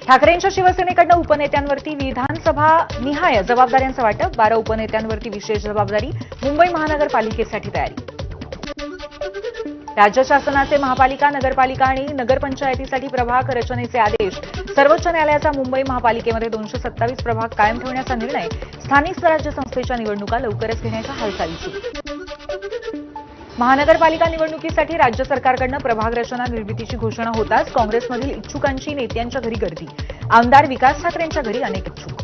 ठाकरेंच्या शिवसेनेकडून उपनेत्यांवरती विधानसभा निहाय जबाबदाऱ्यांचं वाटप, 12 उपनेत्यांवरती विशेष जबाबदारी, मुंबई महानगरपालिकेसाठी तयारी. राज्य शासनाचे महापालिका, नगरपालिका आणि नगरपंचायतीसाठी प्रभाग रचनेचे आदेश. सर्वोच्च न्यायालयाचा मुंबई महापालिकेमध्ये 227 प्रभाग कायम ठेवण्याचा निर्णय. स्थानिक स्वराज्य संस्थेच्या निवडणुका लवकरच घेण्याच्या हालचाली सुरू. महानगरपालिका निवडणुकीसाठी राज्य सरकारकडून प्रभाग रचना निर्मितीची घोषणा होताच काँग्रेसमधील इच्छुकांची नेत्यांच्या घरी गर्दी. आमदार विकास ठाकरेंच्या घरी अनेक इच्छुक.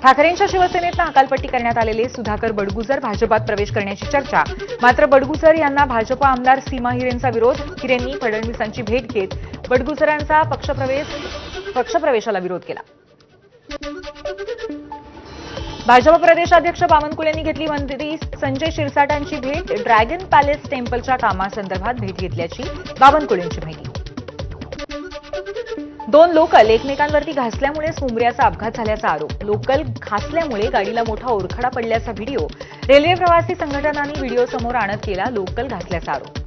ठाकरेंच्या शिवसेनेतनं हकालपट्टी करण्यात आलेले सुधाकर बडगुजर भाजपात प्रवेश करण्याची चर्चा. मात्र बडगुजर यांना भाजप आमदार सीमा हिरेंचा विरोध. हिरेंनी फडणवीसांची भेट घेत बडगुजरांचा पक्षप्रवेशाला विरोध केला. भाजप प्रदेशाध्यक्ष बावनकुळेंनी घेतली मंत्री संजय शिरसाटांची भेट. ड्रॅगन पॅलेस टेम्पलच्या कामासंदर्भात भेट घेतल्याची बावनकुळेंची माहिती. 2 लोकल एकमेकांवरती घासल्यामुळेच मुंबऱ्याचा अपघात झाल्याचा आरोप. लोकल घासल्यामुळे गाडीला मोठा ओरखडा पडल्याचा व्हिडिओ. रेल्वे प्रवासी संघटनांनी व्हिडिओ समोर आणत केला लोकल घासल्याचा आरोप.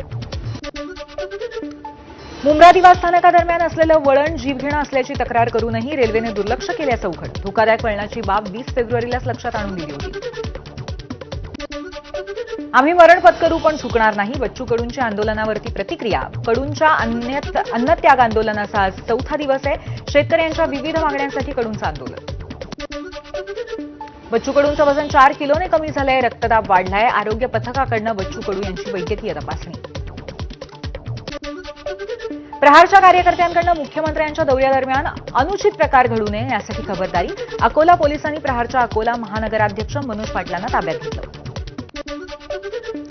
मुंब्रा दिवा स्थानकादरम्यान असलेलं वळण जीवघेणं असल्याची तक्रार करूनही रेल्वेने दुर्लक्ष केल्याचं उघड. धोकादायक वळणाची बाब 20 फेब्रुवारीलाच लक्षात आणून दिली होती. आम्ही मरण पत्करू पण झुकणार नाही. बच्चू कडूंच्या आंदोलनावरती प्रतिक्रिया. कडूंच्या अन्नत्याग आंदोलनाचा आज 4था दिवस आहे. शेतकऱ्यांच्या विविध मागण्यांसाठी कडूंचं आंदोलन. बच्चू कडूंचं वजन 4 किलोने कमी झालंय. रक्तदाब वाढलाय. आरोग्य पथकाकडनं बच्चू कडू यांची वैद्यकीय तपासणी. प्रहारच्या कार्यकर्त्यांकडून मुख्यमंत्र्यांच्या दौऱ्यादरम्यान अनुचित प्रकार घडू नये यासाठी खबरदारी. अकोला पोलिसांनी प्रहारच्या अकोला महानगराध्यक्ष मनोज पाटलांना ताब्यात घेतलं.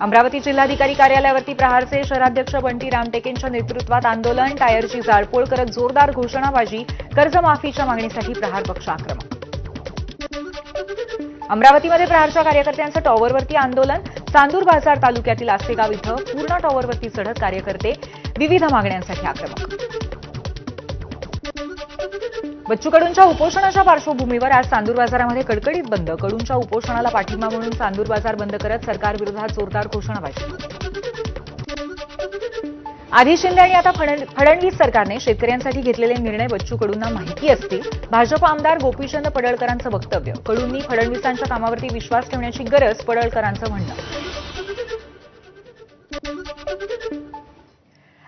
अमरावती जिल्हाधिकारी कार्यालयावरती प्रहारचे शहराध्यक्ष बंटी रामटेकेंच्या नेतृत्वात आंदोलन. टायरची जाळपोळ करत जोरदार घोषणाबाजी. कर्जमाफीच्या मागणीसाठी प्रहार पक्ष आक्रमक. अमरावतीमध्ये प्रहारच्या कार्यकर्त्यांचं टॉवरवरती आंदोलन. चांदूर बाजार तालुक्यातील आसेगाव इथं पूर्ण टॉवरवरती चढत कार्यकर्ते विविध मागण्यांसाठी आक्रमक. बच्चू कडूंच्या उपोषणाच्या पार्श्वभूमीवर आज चांदूर बाजारामध्ये कडकडीत बंद. कडूंच्या उपोषणाला पाठिंबा म्हणून चांदूर बाजार बंद करत सरकारविरोधात जोरदार घोषणाबाजी. आधी शिंदे आणि आता फडणवीस सरकारने शेतकऱ्यांसाठी घेतलेले निर्णय बच्चू कडूंना माहिती असतील. भाजप आमदार गोपीचंद पडळकरांचं वक्तव्य. कडूंनी फडणवीसांच्या कामावरती विश्वास ठेवण्याची गरज, पडळकरांचं म्हणणं.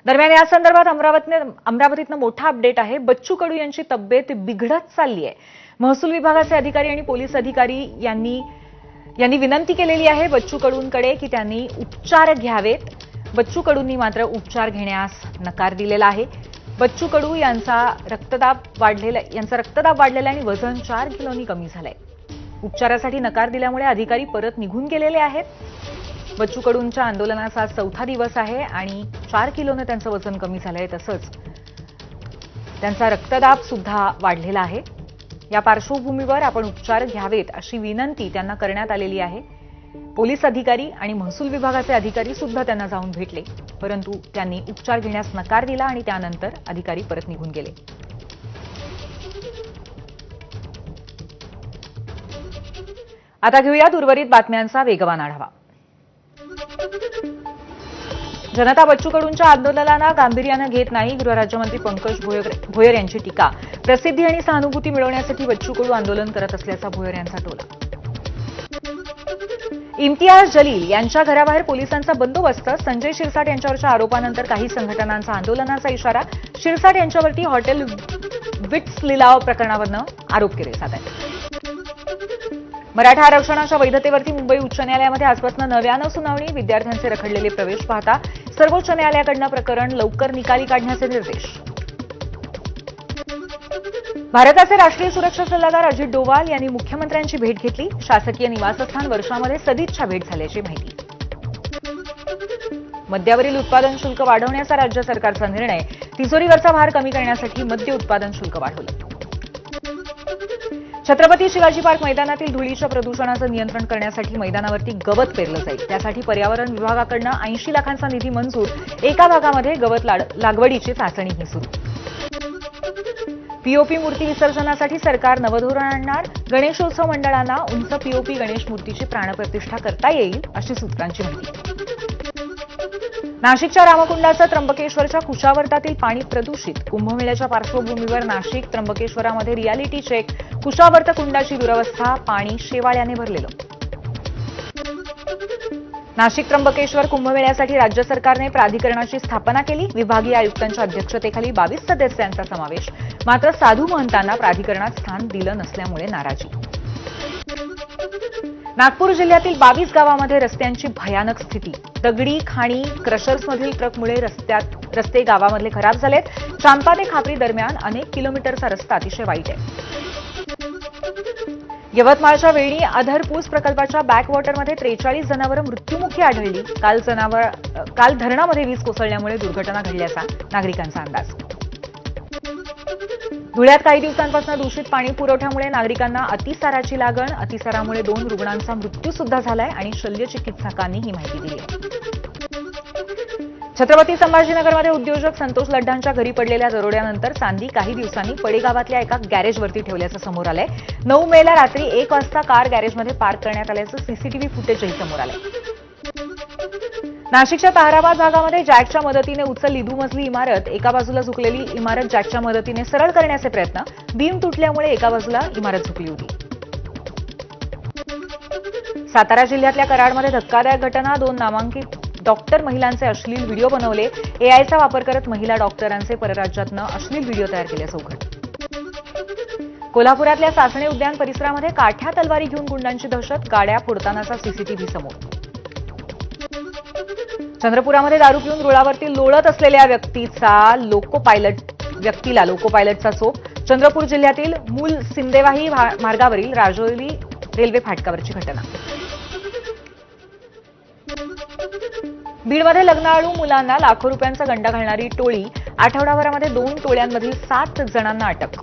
दरम्यान या संदर्भात अमरावतीतनं मोठा अपडेट आहे. बच्चू कडू यांची तब्येत बिघडत चालली आहे. महसूल विभागाचे अधिकारी आणि पोलीस अधिकारी यांनी विनंती केलेली आहे बच्चू कडूंकडे की त्यांनी उपचार घ्यावेत. बच्चू कडूंनी मात्र उपचार घेण्यास नकार दिलेला आहे. बच्चू कडू यांचा रक्तदाब वाढलेला आणि वजन 4 किलोनी कमी झालंय. उपचारासाठी नकार दिल्यामुळे अधिकारी परत निघून गेलेले आहेत. बच्चू कडूंच्या आंदोलनाचा आज 4था दिवस आहे आणि 4 किलोने त्यांचं वजन कमी झालंय. तसंच त्यांचा रक्तदाब सुद्धा वाढलेला आहे. या पार्श्वभूमीवर आपण उपचार घ्यावेत अशी विनंती त्यांना करण्यात आलेली आहे. पोलीस अधिकारी आणि महसूल विभागाचे अधिकारी सुद्धा त्यांना जाऊन भेटले, परंतु त्यांनी उपचार घेण्यास नकार दिला आणि त्यानंतर अधिकारी परत निघून गेले. आता घेऊयात उर्वरित बातम्यांचा वेगवान आढावा. जनता बच्चू कडूंच्या आंदोलनाला गांभीर्यानं घेत नाही. गृहराज्यमंत्री पंकज भोयर यांची टीका. प्रसिद्धी आणि सहानुभूती मिळवण्यासाठी बच्चू कडू आंदोलन करत असल्याचा भोयर यांचा टोला. इम्तियाज जलील यांच्या घराबाहेर पोलिसांचा बंदोबस्त. संजय शिरसाट यांच्यावरच्या आरोपानंतर काही संघटनांचा आंदोलनाचा इशारा. शिरसाट यांच्यावरती हॉटेल विट्स लिलाव प्रकरणावरनं आरोप केले जात आहेत. मराठा आरक्षणाच्या वैधतेवरती मुंबई उच्च न्यायालयामध्ये आजपासून नव्यानं सुनावणी. विद्यार्थ्यांचे रखडलेले प्रवेश पाहता सर्वोच्च न्यायालयाकडनं प्रकरण लवकर निकाली काढण्याचे निर्देश. भारताचे राष्ट्रीय सुरक्षा सल्लागार अजित डोवाल यांनी मुख्यमंत्र्यांची भेट घेतली. शासकीय निवासस्थान वर्षामध्ये सदिच्छा भेट झाल्याची माहिती. मद्यावरील उत्पादन शुल्क वाढवण्याचा राज्य सरकारचा निर्णय. तिजोरीवरचा भार कमी करण्यासाठी मद्य उत्पादन शुल्क वाढवलं. छत्रपती शिवाजी पार्क मैदानातील धुळीच्या प्रदूषणाचं नियंत्रण करण्यासाठी मैदानावरती गवत पेरलं जाईल. त्यासाठी पर्यावरण विभागाकडून 80 लाखांचा निधी मंजूर. एका भागामध्ये गवत लागवडीची चाचणीही सुरू. पीओपी मूर्ती विसर्जनासाठी सरकार नवधोरण आणणार. गणेशोत्सव मंडळांना उंच पीओपी गणेश मूर्तीची प्राणप्रतिष्ठा करता येईल अशी सूत्रांची माहिती. नाशिकच्या रामकुंडाचं त्र्यंबकेश्वरच्या कुशावर्तातील पाणी प्रदूषित. कुंभमेळ्याच्या पार्श्वभूमीवर नाशिक त्र्यंबकेश्वरामध्ये रियालिटी चेक. कुशावर्त कुंडाची दुरवस्था, पाणी शेवाळ्याने भरलेलं. नाशिक त्र्यंबकेश्वर कुंभमेळ्यासाठी राज्य सरकारने प्राधिकरणाची स्थापना केली. विभागीय आयुक्तांच्या अध्यक्षतेखाली 22 सदस्यांचा समावेश. मात्र साधू महंतांना प्राधिकरणात स्थान दिलं नसल्यामुळे नाराजी. नागपूर जिल्ह्यातील 22 गावांमध्ये रस्त्यांची भयानक स्थिती. दगडी, खाणी, क्रशर्समधील ट्रकमुळे रस्ते गावामधले खराब झालेत. चांपा ते खापरी दरम्यान अनेक किलोमीटरचा रस्ता अतिशय वाईट आहे. यवतमाळच्या वेणी अधरपूस प्रकल्पाच्या बॅकवॉटरमध्ये 43 जनावरं मृत्युमुखी आढळली. काल धरणामध्ये वीज कोसळल्यामुळे दुर्घटना घडल्याचा नागरिकांचा अंदाज. धुळ्यात काही दिवसांपासून दूषित पाणी पुरवठ्यामुळे नागरिकांना अतिसाराची लागण. अतिसारामुळे 2 रुग्णांचा मृत्यू सुद्धा झालाय आणि शल्यचिकित्सकांनी ही माहिती दिली आहे. छत्रपती संभाजीनगरमध्ये उद्योजक संतोष लड्ढांच्या घरी पडलेल्या दरोड्यानंतर चांदी काही दिवसांनी पडे गावातल्या एका गॅरेजवरती ठेवल्याचं समोर आलंय. 9 मेला रात्री 1 वाजता कार गॅरेजमध्ये पार्क करण्यात आल्याचं सीसीटीव्ही फुटेजही समोर आलंय. नाशिकच्या ताहराबाद भागामध्ये जॅकच्या मदतीने उचलली दुमजली इमारत. एका बाजूला झुकलेली इमारत जॅकच्या मदतीने सरळ करण्याचे प्रयत्न. बीम तुटल्यामुळे एका बाजूला इमारत झुकली होती. सातारा जिल्ह्यातल्या कराडमध्ये धक्कादायक घटना. 2 नामांकित डॉक्टर महिलांचे अश्लील व्हिडिओ बनवले. एआयचा वापर करत महिला डॉक्टरांचे परराज्यातनं अश्लील व्हिडिओ तयार केल्याचं उघड. कोल्हापुरातल्या सासणे उद्यान परिसरामध्ये काठ्या तलवारी घेऊन गुंडांची दहशत. गाड्या फोडतानाचा सीसीटीव्ही समोर. चंद्रपुरामध्ये दारू पिऊन रुळावरती लोळत असलेल्या व्यक्तीला लोको पायलटचा चोप. चंद्रपूर जिल्ह्यातील मूल सिंदेवाही मार्गावरील राजौली रेल्वे फाटकावरची घटना. बीडमध्ये लग्नाळू मुलांना लाखो रुपयांचा गंडा घालणारी टोळी. आठवडाभरामध्ये 2 टोळ्यांमधील 7 जणांना अटक.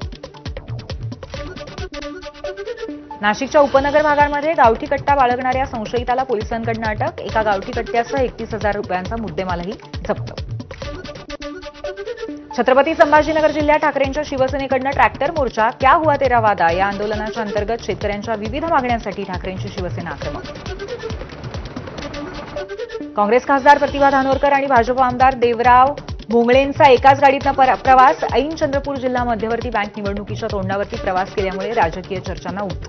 नाशिकच्या उपनगर भागांमध्ये गावठी कट्टा बाळगणाऱ्या संशयिताला पोलिसांकडून अटक. एका गावठी कट्ट्यासह 31,000 रुपयांचा मुद्देमालही जप्त. छत्रपती संभाजीनगर जिल्ह्यात ठाकरेंच्या शिवसेनेकडून ट्रॅक्टर मोर्चा. क्या हुआ तेरा वादा या आंदोलनाच्या अंतर्गत शेतकऱ्यांच्या विविध मागण्यांसाठी ठाकरेंची शिवसेना आक्रमक. काँग्रेस खासदार प्रतिभा धानोरकर आणि भाजप आमदार देवराव भोंगळेंचा एकाच गाडीतनं प्रवास. ऐन चंद्रपूर जिल्हा मध्यवर्ती बँक निवडणुकीच्या तोंडावरती प्रवास केल्यामुळे राजकीय चर्चांना ऊत.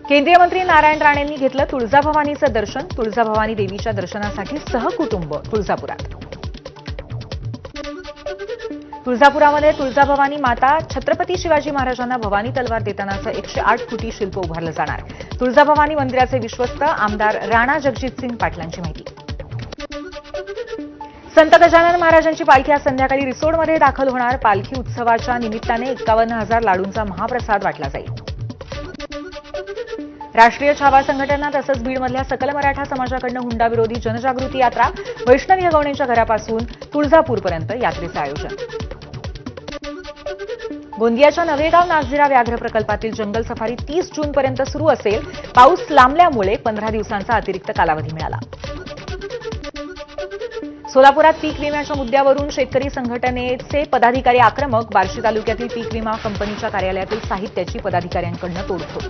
केंद्रीय मंत्री नारायण राणेंनी घेतलं तुळजाभवानीचं दर्शन. तुळजाभवानी देवीच्या दर्शनासाठी सहकुटुंब तुळजापुरात. तुळजापुरामध्ये तुळजाभवानी माता छत्रपती शिवाजी महाराजांना भवानी तलवार देतानाचं 108 फुटी शिल्प उभारलं जाणार. तुळजाभवानी मंदिराचे विश्वस्त आमदार राणा जगजितसिंग पाटलांची माहिती. संत गजानन महाराजांची पालखी आज संध्याकाळी रिसोडमध्ये दाखल होणार. पालखी उत्सवाच्या निमित्ताने 51,000 लाडूंचा महाप्रसाद वाटला जाईल. राष्ट्रीय छावा संघटना तसंच बीडमधल्या सकल मराठा समाजाकडून हुंडाविरोधी जनजागृती यात्रा. वैष्णवी हगवणेंच्या घरापासून तुळजापूरपर्यंत यात्रेचं आयोजन. गोंदियाच्या नवेगाव नागझिरा व्याघ्र प्रकल्पातील जंगल सफारी 30 जूनपर्यंत सुरू असेल. पाऊस लांबल्यामुळे 15 दिवसांचा अतिरिक्त कालावधी मिळाला. सोलापुरात पीक विम्याच्या मुद्द्यावरून शेतकरी संघटनेचे पदाधिकारी आक्रमक. बार्शी तालुक्यातील पीक विमा कंपनीच्या कार्यालयातील साहित्याची पदाधिकाऱ्यांकडून तोडफोड.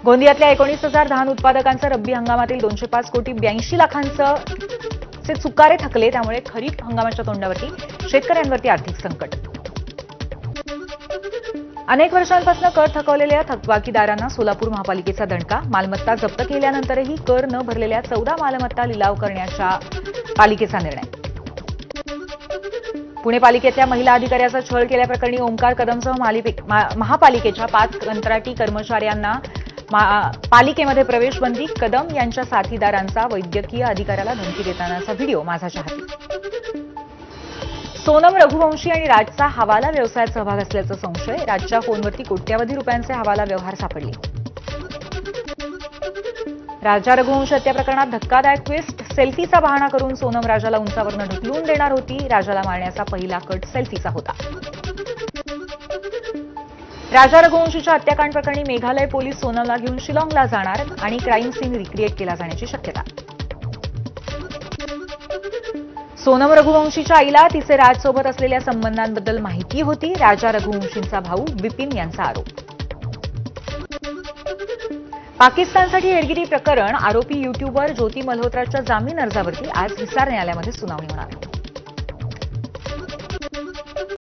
गोंदियातल्या 19,000 धान उत्पादकांचं रब्बी हंगामातील 205 कोटी 82 लाखांचे चुकारे थकले. त्यामुळे खरीप हंगामाच्या तोंडावरती शेतकऱ्यांवरती आर्थिक संकट. अनेक वर्षांपासून कर थकवलेल्या थकबाकीदारांना सोलापूर महापालिकेचा दणका. मालमत्ता जप्त केल्यानंतरही कर न भरलेल्या 14 मालमत्ता लिलाव करण्याचा पालिकेचा निर्णय. पुणे पालिकेतल्या महिला अधिकाऱ्याचा छळ केल्याप्रकरणी ओंकार कदमसह महापालिकेच्या 5 कंत्राटी कर्मचाऱ्यांना पालिकेमध्ये प्रवेशबंदी. कदम यांच्या साथीदारांचा वैद्यकीय अधिकाऱ्याला धमकी देतानाचा व्हिडिओ माझ्या हाती. सोनम रघुवंशी आणि राजचा हवाला व्यवसायात सहभाग असल्याचा संशय. राजच्या फोनवरती कोट्यवधी रुपयांचे हवाला व्यवहार सापडले. राजा रघुवंशी हत्या प्रकरणात धक्कादायक ट्विस्ट. सेल्फीचा बहाणा करून सोनम राजाला उंचावरनं ढकलून देणार होती. राजाला मारण्याचा पहिला कट सेल्फीचा होता. राजा रघुवंशीच्या हत्याकांड प्रकरणी मेघालय पोलीस सोनमला घेऊन शिलाँगला जाणार आणि क्राईम सीन रिक्रिएट केला जाण्याची शक्यता. सोनम रघुवंशीच्या आईला तिचे राजसोबत असलेल्या संबंधांबद्दल माहिती होती. राजा रघुवंशींचा भाऊ विपिन यांचा आरोप. पाकिस्तानसाठी हेरगिरी प्रकरण आरोपी युट्यूबर ज्योती मल्होत्राच्या जामीन अर्जावरती आज हिसार न्यायालयामध्ये सुनावणी होणार आहे.